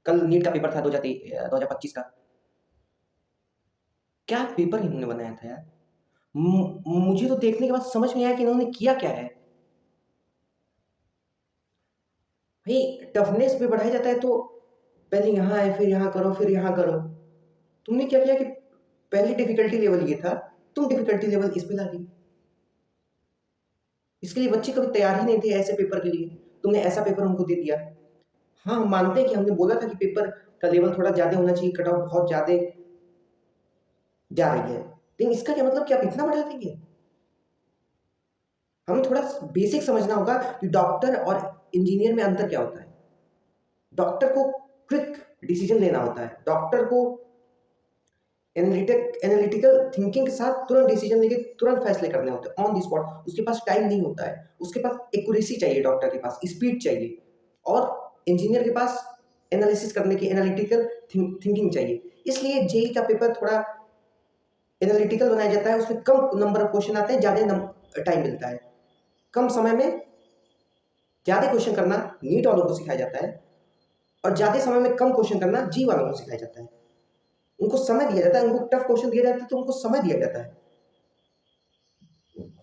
कल नीट का पेपर था 2025 का। क्या पेपर इन्होंने बनाया था यार। मुझे तो देखने के बाद समझ में आया कि इन्होंने किया क्या है। भाई टफनेस भी बढ़ाया जाता है तो पहले यहाँ आए, फिर यहाँ करो, फिर यहाँ करो। तुमने क्या किया कि पहली डिफिकल्टी लेवल ये था, तुम डिफिकल्टी लेवल इस पे ला दी। इसके लिए बच्चे कभी तैयार ही नहीं थे ऐसे पेपर के लिए, तुमने ऐसा पेपर उनको दे दिया। हाँ, हम मानते हैं कि हमने बोला था कि पेपर का लेवल थोड़ा ज्यादा होना चाहिए, कट ऑफ बहुत ज्यादा जा रही है, लेकिन इसका क्या मतलब कि आप इतना बढ़ा देंगे। हमें थोड़ा बेसिक समझना होगा कि डॉक्टर और इंजीनियर में अंतर क्या होता है। डॉक्टर को क्विक डिसीजन लेना होता है, डॉक्टर को एनालिटिकल थिंकिंग के साथ तुरंत डिसीजन लेके तुरंत फैसले करने होते हैं ऑन दी स्पॉट। उसके पास टाइम नहीं होता है, उसके पास एक्यूरेसी चाहिए, डॉक्टर के पास स्पीड चाहिए, और इंजीनियर के पास एनालिसिस करने की एनालिटिकल थिंकिंग चाहिए। इसलिए जेई का पेपर थोड़ा एनालिटिकल बनाया जाता है, उसमें कम नंबर ऑफ क्वेश्चन आते हैं, ज़्यादा टाइम मिलता है। कम समय में ज़्यादा क्वेश्चन करना नीट वालों को सिखाया जाता है, और ज़्यादा समय में कम क्वेश्चन करना जी वालों को सिखाया जाता है। उनको समय दिया जाता है, उनको टफ क्वेश्चन दिया जाता है तो उनको समय दिया जाता है,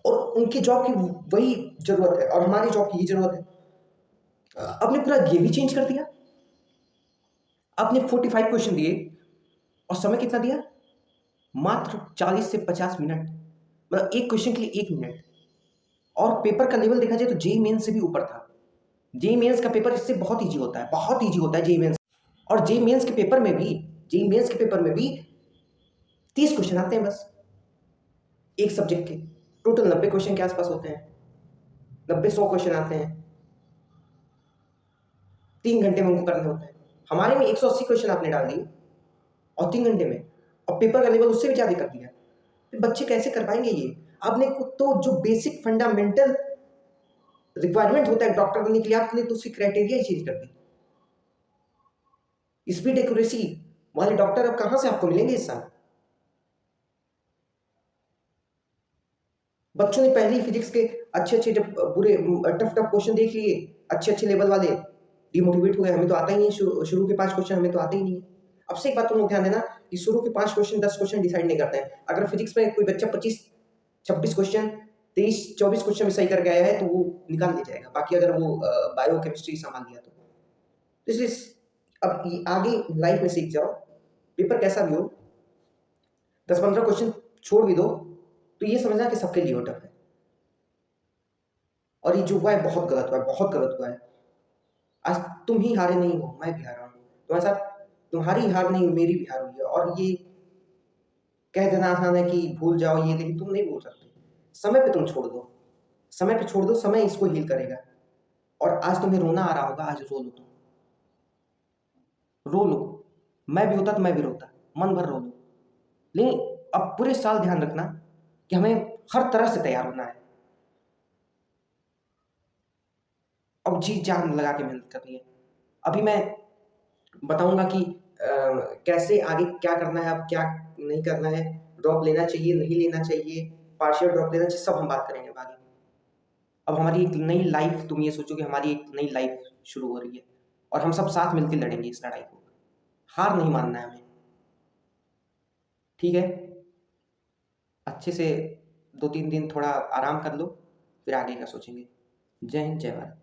और उनकी जॉब की वही जरूरत है और हमारी जॉब की ही जरूरत है। आपने पूरा ये भी चेंज कर दिया। आपने 45 क्वेश्चन दिए और समय कितना दिया, मात्र 40 से 50 मिनट, मतलब एक क्वेश्चन के लिए 1 मिनट। और पेपर का लेवल देखा जाए तो जेई मेंस से भी ऊपर था। जेई मेंस का पेपर इससे बहुत इजी होता है, बहुत इजी होता है जेई मेंस। और जेई मेंस के पेपर में भी, जेई मेंस के पेपर में भी 30 क्वेश्चन आते हैं बस एक सब्जेक्ट के। टोटल 90 क्वेश्चन के आसपास होते हैं, 90-100 क्वेश्चन आते हैं, 3 घंटे में उनको करने होते हैं। हमारे में 180 क्वेश्चन आपने डाल दिए और 3 घंटे में, और पेपर का लेवल उससे भी ज्यादा कर दिया। फिर बच्चे कैसे कर पाएंगे ये। आपने तो जो बेसिक फंडामेंटल रिक्वायरमेंट होता है डॉक्टर बनने के लिए, आपने तो उसकी क्राइटेरिया ही चेंज कर दी। स्पीड एक्यूरेसी वाले डॉक्टर अब कहां से आपको मिलेंगे इस साल। बच्चों ने पहले ही फिजिक्स के अच्छे अच्छे जब बुरे टफ टफ क्वेश्चन देख लिए, अच्छे अच्छे लेवल वाले, डिमोटिवेट हो गए, हमें तो आता ही नहीं, शुरू के 5 क्वेश्चन हमें तो आते ही नहीं है। अब से एक बात तुम लोग ध्यान देना कि शुरू के 5 क्वेश्चन 10 क्वेश्चन डिसाइड नहीं करते हैं। अगर फिजिक्स में कोई बच्चा 25-26 क्वेश्चन, 23-24 क्वेश्चन में सही करके आया है तो वो निकाल ले जाएगा, बाकी अगर वो बायो केमिस्ट्री संभाल लिया तो इसलिए अब आगे लाइफ में सीख जाओ, पेपर कैसा भी हो, 10-15 क्वेश्चन छोड़ भी दो तो ये समझना कि सबके लिए वो टफ है। और ये जो हुआ है बहुत गलत हुआ है, बहुत गलत हुआ है। आज तुम ही हारे नहीं हो, मैं भी हारा हूँ, तुम्हारे साथ तुम्हारी हार नहीं मेरी भी हार हुई है। और ये कह देना आसान है कि भूल जाओ ये, लेकिन तुम नहीं भूल सकते। समय पे तुम छोड़ दो, समय पे छोड़ दो, समय इसको हील करेगा। और आज तुम्हें रोना आ रहा होगा, आज रो लो, तुम रो लो। मैं भी होता तो मैं भी रोता, मन भर रो लो। लेकिन अब पूरे साल ध्यान रखना कि हमें हर तरह से तैयार होना है। अब जी जान लगा के मेहनत करनी है। अभी मैं बताऊंगा कि कैसे आगे क्या करना है, अब क्या नहीं करना है, ड्रॉप लेना चाहिए नहीं लेना चाहिए, पार्शियल ड्रॉप लेना चाहिए, सब हम बात करेंगे आगे। अब हमारी एक नई लाइफ, तुम ये सोचो कि हमारी एक नई लाइफ शुरू हो रही है, और हम सब साथ मिलकर लड़ेंगे इस लड़ाई को। हार नहीं मानना है हमें, ठीक है। अच्छे से 2-3 दिन थोड़ा आराम कर लो, फिर आगे का सोचेंगे। जय हिंद, जय भारत।